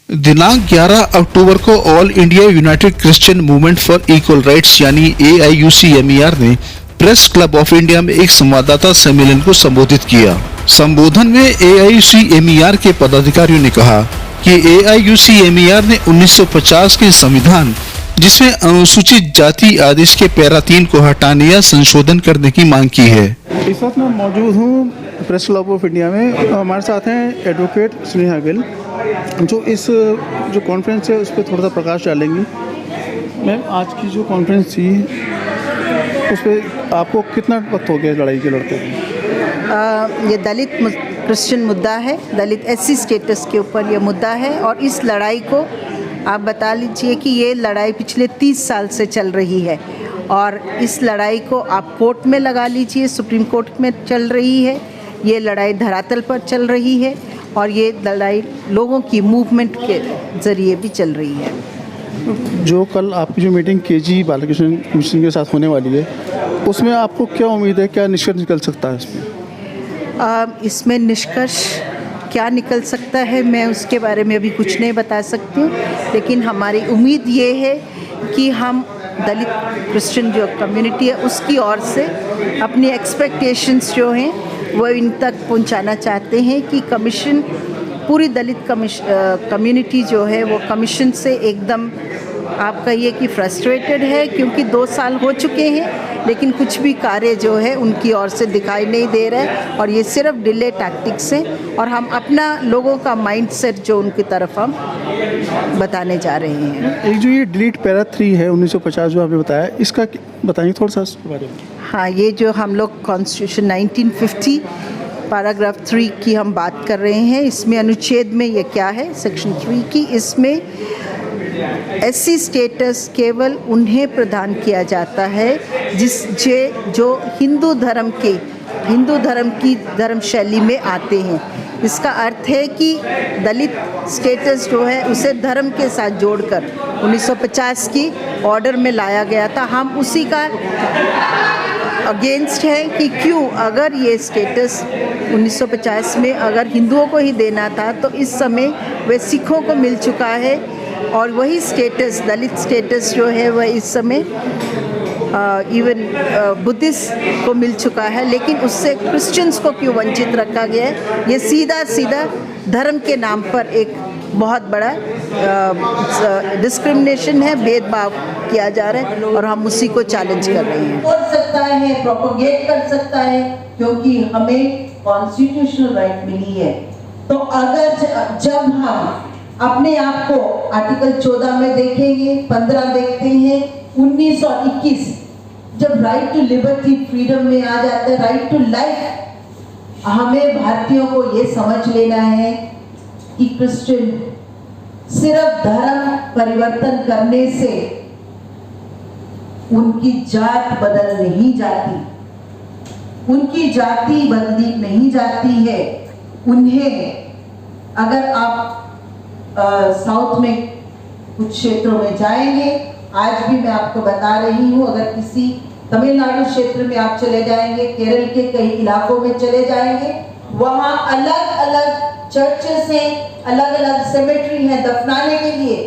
दिनांक 11 अक्टूबर को all India United Christian movement for equal rights यानी AIUCMER ने प्रेस क्लब ऑफ इंडिया में एक संवाददाता सम्मेलन को संबोधित किया। संबोधन में AIUCMER के पदाधिकारियों ने कहा कि AIUCMER ने 1950 के संविधान, जिसमें अनुसूचित जाति आदेश के पैरा 3 को हटाने या संशोधन करने की मांग की है। इस वक्त मैं मौजूद हूँ प्रेस क्लब ऑफ इंडिया में। हमारे साथ हैं एडवोकेट स्नेहा गिल, जो इस जो कॉन्फ्रेंस है उस पर थोड़ा सा प्रकाश डालेंगी। मैम, आज की जो कॉन्फ्रेंस थी उस पर आपको कितना वक्त हो गया लड़ाई के लड़ते हुए? ये दलित क्रिश्चियन मुद्दा है, दलित SC स्टेटस के ऊपर ये मुद्दा है और इस लड़ाई को आप बता लीजिए कि ये लड़ाई पिछले 30 साल से चल रही है और इस लड़ाई को आप कोर्ट में लगा लीजिए, सुप्रीम कोर्ट में चल रही है। ये लड़ाई धरातल पर चल रही है और ये लड़ाई लोगों की मूवमेंट के ज़रिए भी चल रही है। जो कल आपकी जो मीटिंग KG बालाकृष्णन मिशन के साथ होने वाली है, उसमें आपको क्या उम्मीद है, क्या निष्कर्ष निकल सकता है इसमें? इसमें निष्कर्ष क्या निकल सकता है मैं उसके बारे में अभी कुछ नहीं बता सकती हूँ, लेकिन हमारी उम्मीद ये है कि हम दलित क्रिश्चियन जो कम्युनिटी है उसकी ओर से अपनी एक्सपेक्टेशंस जो हैं वो इन तक पहुंचाना चाहते हैं कि कमीशन, पूरी दलित कम्युनिटी जो है वो कमीशन से एकदम आप कहिए कि फ्रस्ट्रेटेड है, क्योंकि 2 साल हो चुके हैं लेकिन कुछ भी कार्य जो है उनकी ओर से दिखाई नहीं दे रहा है और ये सिर्फ डिले टैक्टिक्स हैं और हम अपना लोगों का माइंडसेट जो उनकी तरफ हम बताने जा रहे हैं। एक जो ये डिलीट पैरा 3 है 1950 जो आपने बताया, इसका बताइए थोड़ा सा इसके बारे में। हाँ, ये जो हम लोग कॉन्स्टिट्यूशन 1950 पैराग्राफ 3 की हम बात कर रहे हैं, इसमें अनुच्छेद में ये क्या है, सेक्शन 3 की, इसमें SC स्टेटस केवल उन्हें प्रदान किया जाता है जो हिंदू धर्म की धर्म शैली में आते हैं। इसका अर्थ है कि दलित स्टेटस जो है उसे धर्म के साथ जोड़कर 1950 की ऑर्डर में लाया गया था। हम उसी का अगेंस्ट है कि क्यों, अगर ये स्टेटस 1950 में अगर हिंदुओं को ही देना था तो इस समय वह सिखों को मिल चुका है और वही स्टेटस, दलित स्टेटस जो है वह इस समय इवन बुद्धिस्ट को मिल चुका है, लेकिन उससे क्रिश्चियंस को क्यों वंचित रखा गया है? ये सीधा धर्म के नाम पर एक बहुत बड़ा डिस्क्रिमिनेशन है, भेदभाव किया जा रहा है और हम उसी को चैलेंज कर रहे हैं। कर सकता है, प्रोपोगेट कर सकता है, क्योंकि हमें कॉन्स्टिट्यूशनल राइट मिली है। तो अगर जब हम अपने आप को आर्टिकल 14 में देखेंगे, 15 देखते हैं, 19 और 21, जब राइट टू लिबर्टी, फ्रीडम में आ जाता है, राइट टू लाइफ, हमें भारतीयों को ये समझ लेना है कि क्रिश्चियन सिर्फ धर्म परिवर्तन करने से उनकी जात बदल नहीं जाती, उनकी जाति बदली नहीं जाती है। उन्हें अगर आप साउथ में कुछ क्षेत्रों में जाएंगे, आज भी मैं आपको बता रही हूँ, अगर किसी तमिलनाडु क्षेत्र में आप चले जाएंगे, केरल के कई इलाकों में चले जाएंगे, वहाँ अलग अलग चर्चेस हैं, अलग अलग सेमेट्री हैं दफनाने के लिए,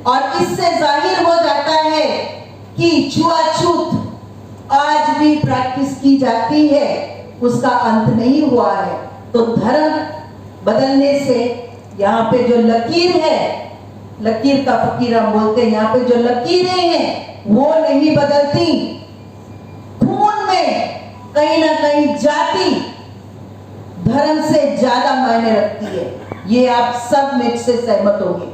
और इससे जाहिर हो जाता है कि छुआछूत आज भी प्रैक्टिस की जाती है, उसका अंत नहीं हुआ है। तो धर्म बदलने से यहाँ पे जो लकीर है, लकीर का फकीर हम बोलते हैं, यहाँ पे जो लकीरें हैं वो नहीं बदलती। खून में कहीं ना कहीं जाति धर्म से ज्यादा मायने रखती है, ये आप सब मेरे से सहमत होंगे,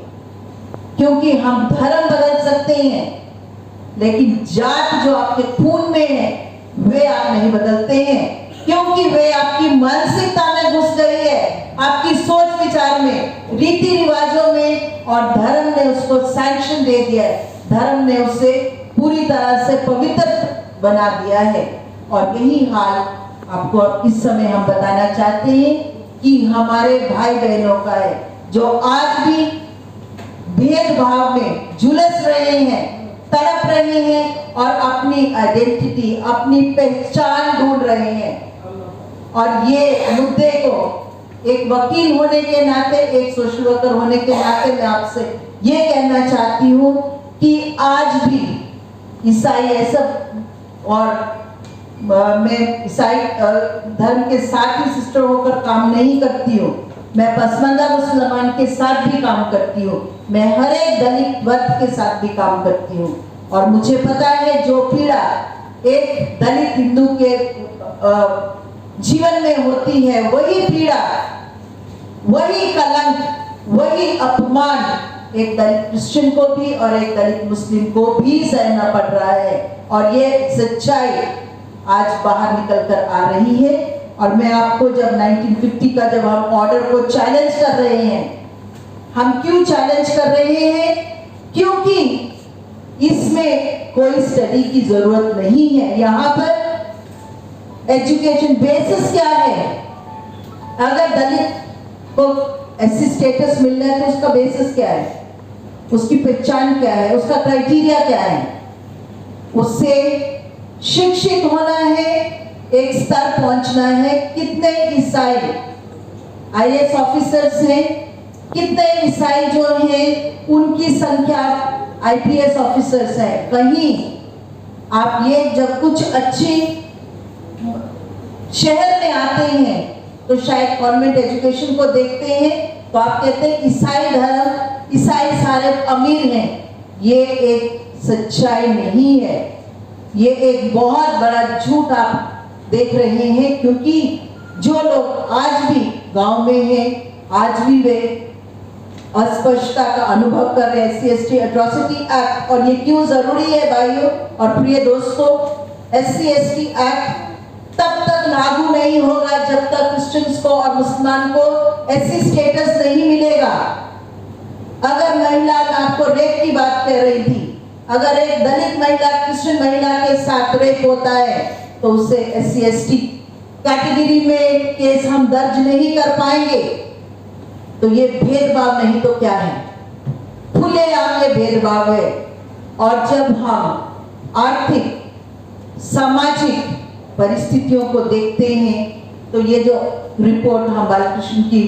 क्योंकि हम धर्म बदल सकते हैं लेकिन जात जो आपके खून में है वे आप नहीं बदलते हैं, क्योंकि वे आपकी मानसिकता में घुस गई है, आपकी सोच विचार में, रीति रिवाजों में, और धर्म ने उसको सैंक्शन दे दिया है, धर्म ने उसे पूरी तरह से पवित्र बना दिया है। और यही हाल आपको इस समय हम बताना चाहते हैं कि हमारे भाई बहनों का है, जो आज भी भेदभाव में झुलस रहे हैं, तड़प रहे हैं और अपनी आइडेंटिटी, अपनी पहचान ढूंढ रहे हैं। और ये मुद्दे को एक वकील होने के नाते, एक सोशल वर्कर होने के नाते मैं आपसे ये कहना चाहती हूँ कि आज भी ईसाई ऐसा, और मैं ईसाई धर्म के साथ ही सिस्टर होकर काम नहीं करती हूँ, मैं पसमानदा मुसलमान के साथ भी काम करती हूँ, मैं हर एक दलित वर्ग के साथ भी काम करती हूँ। और मुझे पता है जो पीड़ा एक दलित हिंदू के जीवन में होती है, वही पीड़ा, वही कलंक, वही अपमान एक दलित क्रिश्चियन को भी और एक दलित मुस्लिम को भी सहना पड़ रहा है। और ये सच्चाई आज बाहर निकल कर आ रही है। और मैं आपको जब 1950 का जब हम ऑर्डर को चैलेंज कर रहे हैं, हम क्यों चैलेंज कर रहे हैं? क्योंकि इसमें कोई स्टडी की जरूरत नहीं है। यहाँ पर एजुकेशन बेसिस क्या है? अगर दलित को एससी स्टेटस मिलना है तो उसका बेसिस क्या है, उसकी पहचान क्या है, उसका क्राइटेरिया क्या है? उससे शिक्षित होना है, एक स्तर पहुंचना है। कितने ईसाई आईएएस ऑफिसर्स हैं, कितने ईसाई जो हैं उनकी संख्या आईपीएस ऑफिसर्स है। कहीं आप ये जब कुछ अच्छे शहर में आते हैं तो शायद गवर्नमेंट एजुकेशन को देखते हैं तो आप कहते हैं ईसाई धर्म, ईसाई सारे अमीर हैं। ये एक सच्चाई नहीं है, ये एक बहुत बड़ा झूठ आप देख रहे हैं। क्योंकि जो लोग आज भी गांव में हैं, आज भी वे अस्पष्टता का अनुभव कर रहे हैं, SC/ST एट्रॉसिटी एक्ट। और ये क्यों जरूरी है भाइयों और प्रिय दोस्तों? SC/ST एक्ट तब तक लागू नहीं होगा जब तक क्रिश्चियंस को और मुसलमान को SC स्टेटस नहीं मिलेगा। अगर महिला, मैं आपको रेप की बात कह रही थी, अगर एक दलित महिला क्रिश्चियन महिला के साथ रेप होता है तो उसे SC/ST कैटेगरी में केस हम दर्ज नहीं कर पाएंगे। तो ये भेदभाव नहीं तो क्या है? खुलेआम ये भेदभाव है। और जब हम आर्थिक सामाजिक परिस्थितियों को देखते हैं तो ये जो रिपोर्ट हम बालकृष्ण की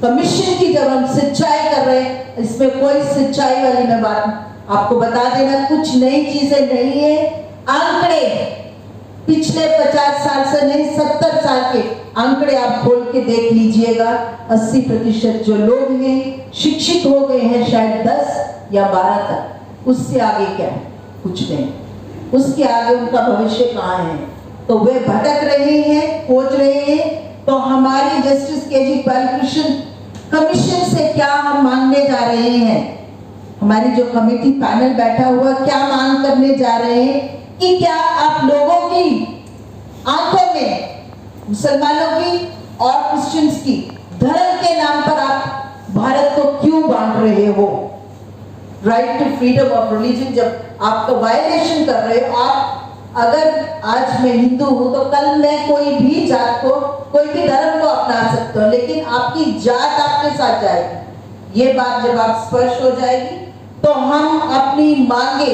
कमीशन की जब हम सच्चाई कर रहे हैं, इसमें कोई सच्चाई वाली मैं बात आपको बता देना, कुछ नई चीजें नहीं है। आंकड़े पिछले 50 साल से नहीं 70 साल के आंकड़े आप खोल के देख लीजिएगा। 80% जो लोग हैं शिक्षित हो गए हैं, शायद 10 या 12 तक। उससे आगे क्या है? कुछ नहीं। उसके आगे उनका भविष्य कहाँ है? तो वे भटक रहे हैं, खोज रहे हैं। तो हमारी जस्टिस KG बालकृष्ण कमीशन से क्या हम मांगने जा रहे हैं? हमारी जो कमेटी पैनल बैठा हुआ क्या मांग करने जा रहे हैं कि क्या आप लोगों की आंखों में, मुसलमानों की और क्रिश्चियंस की, धर्म के नाम पर आप भारत को क्यों बांट रहे हो? Right to freedom of religion जब आप तो वायलेशन कर रहे हो। आप अगर आज मैं हिंदू हूं तो कल मैं कोई भी जात को, कोई भी धर्म को अपना सकता हूं, लेकिन आपकी जात आपके साथ जाएगी। ये बात जब आप स्पष्ट हो जाएगी तो हम अपनी मांगे,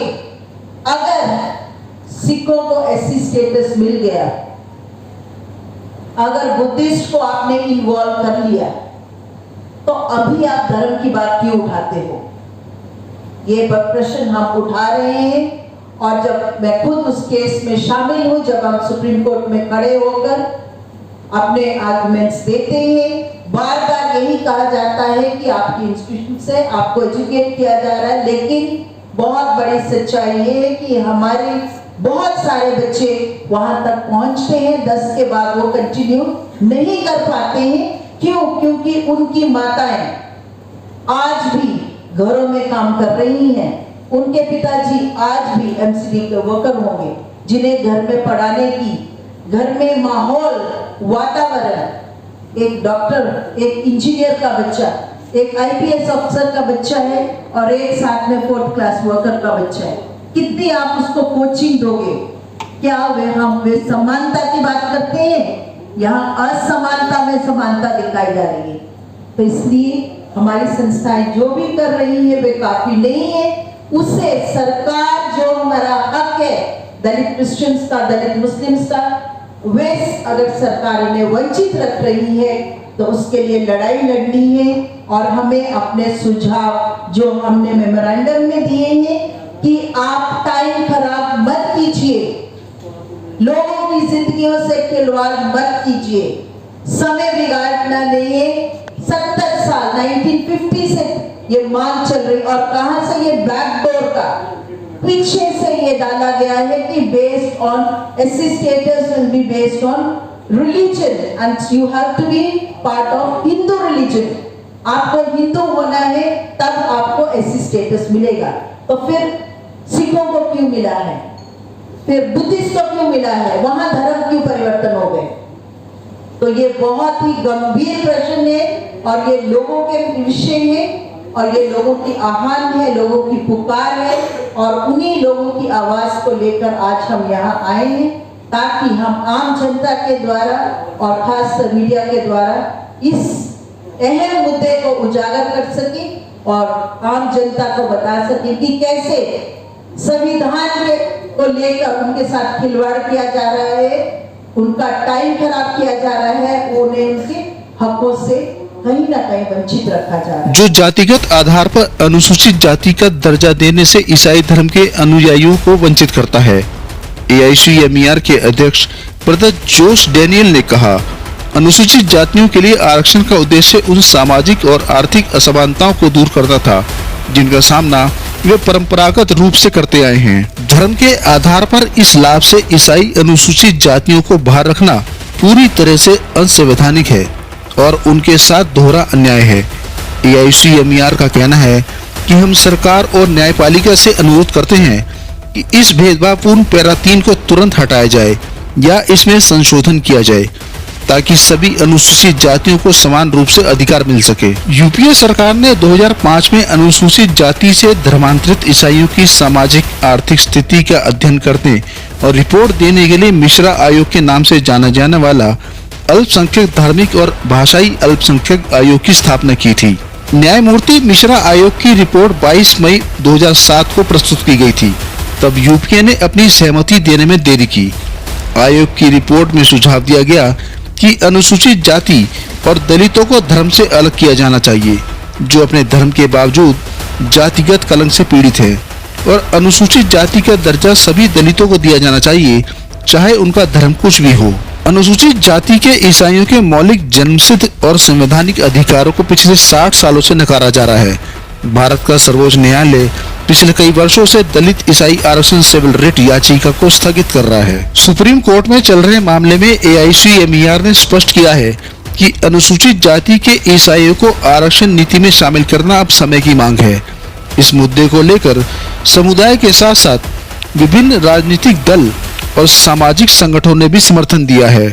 अगर सिखों को SC स्टेटस मिल गया, अगर बुद्धिस्ट को आपने इन्वॉल्व कर लिया, तो अभी आप धर्म की बात क्यों उठाते हो? ये प्रश्न हम उठा रहे हैं। और जब मैं खुद उस केस में शामिल हूं, जब हम सुप्रीम कोर्ट में खड़े होकर अपने आर्गुमेंट्स देते हैं, बार बार यही कहा जाता है कि आपकी इंस्टीट्यूशन से आपको एजुकेट किया जा रहा है। लेकिन बहुत बड़ी सच्चाई ये है कि हमारे बहुत सारे बच्चे वहां तक पहुंचते हैं, 10 के बाद वो कंटिन्यू नहीं कर पाते हैं। क्यों? क्योंकि उनकी माताएं आज भी घरों में काम कर रही हैं, उनके पिताजी आज भी MCD के वर्कर होंगे, जिन्हें घर में पढ़ाने की, घर में माहौल, वातावरण, एक डॉक्टर, एक इंजीनियर का बच्चा, एक IPS ऑफिसर का बच्चा है और एक साथ में 4th क्लास वर्कर का बच्चा है। कितनी आप उसको कोचिंग दोगे? क्या वे समानता की बात करते हैं? यहाँ असमानता में समानता दिखाई जा रही है। तो इसलिए हमारी संस्थाएं जो भी कर रही है वे काफी नहीं है। उससे सरकार जो हमारा हक है दलित क्रिश्चियंस का, दलित मुस्लिम्स का, वे अगर सरकार इन्हें वंचित रख रही है तो उसके लिए लड़ाई लड़नी है और हमें अपने सुझाव जो हमने मेमोरेंडम में दिए हैं कि आप टाइम खराब मत कीजिए, लोगों की जिंदगियों से खिलवाड़ मत कीजिए, समय बिगाड़ना नहीं है। 70 साल 1950 से ये मांग चल रही और कहां से ये बैकडोर का पीछे से ये डाला गया है कि based on SC status will be based on religion and you have to be part of Hindu religion. आपको हिंदू होना है तब आपको एससी स्टेटस मिलेगा। तो फिर सिखों को क्यों मिला है, फिर बुद्धिस्ट को क्यों मिला है, वहां धर्म क्यों परिवर्तन हो गए? तो ये बहुत ही गंभीर प्रश्न है और ये लोगों के विषय है और ये लोगों की आह्वान है, लोगों की पुकार है और उन्हीं लोगों की आवाज को लेकर आज हम यहाँ आए हैं ताकि हम आम जनता के द्वारा और खासकर मीडिया के द्वारा इस अहम मुद्दे को उजागर कर सके और आम जनता को बता सके कि कैसे संविधान को लेकर उनके साथ खिलवाड़ किया जा रहा है, उनका टाइम खराब किया जा रहा है, उन्हें उनके हकों से कहीं ना कहीं वंचित रखा जा रहा है। जो जातिगत आधार पर अनुसूचित जाति का दर्जा देने से ईसाई धर्म के अनुयायियों को वंचित करता है। AICMER के अध्यक्ष ब्रदर जोश डैनियल ने कहा, अनुसूचित जातियों के लिए आरक्षण का उद्देश्य उन सामाजिक और आर्थिक असमानताओं को दूर करना था जिनका सामना वे परंपरागत रूप से करते आए हैं। धर्म के आधार पर इस लाभ से ईसाई अनुसूचित जातियों को बाहर रखना पूरी तरह से असंवैधानिक है और उनके साथ दोहरा अन्याय है। AICMER का कहना है कि हम सरकार और न्यायपालिका से अनुरोध करते हैं कि इस भेदभावपूर्ण पैरा 3 को तुरंत हटाया जाए या इसमें संशोधन किया जाए ताकि सभी अनुसूचित जातियों को समान रूप से अधिकार मिल सके। यूपीए सरकार ने 2005 में अनुसूचित जाति से धर्मांतरित ईसाइयों की सामाजिक आर्थिक स्थिति का अध्ययन करने और रिपोर्ट देने के लिए मिश्रा आयोग के नाम से जाना जाने वाला अल्पसंख्यक धार्मिक और भाषाई अल्पसंख्यक आयोग की स्थापना की थी। न्यायमूर्ति मिश्रा आयोग की रिपोर्ट 22 मई 2007 को प्रस्तुत की गई थी। तब यूपीए ने अपनी सहमति देने में देरी की। आयोग की रिपोर्ट में सुझाव दिया गया कि अनुसूचित जाति और दलितों को धर्म से अलग किया जाना चाहिए जो अपने धर्म के बावजूद जातिगत कलंक से पीड़ित है और अनुसूचित जाति का दर्जा सभी दलितों को दिया जाना चाहिए चाहे उनका धर्म कुछ भी हो। अनुसूचित जाति के ईसाइयों के मौलिक जन्मसिद्ध और संवैधानिक अधिकारों को पिछले 60 सालों से नकारा जा रहा है। भारत का सर्वोच्च न्यायालय पिछले कई वर्षों से दलित ईसाई आरक्षण सिविल रिट याचिका को स्थगित कर रहा है। सुप्रीम कोर्ट में चल रहे मामले में AICMER ने स्पष्ट किया है कि अनुसूचित जाति के ईसाइयों को आरक्षण नीति में शामिल करना अब समय की मांग है। इस मुद्दे को लेकर समुदाय के साथ साथ विभिन्न राजनीतिक दल और सामाजिक संगठनों ने भी समर्थन दिया है।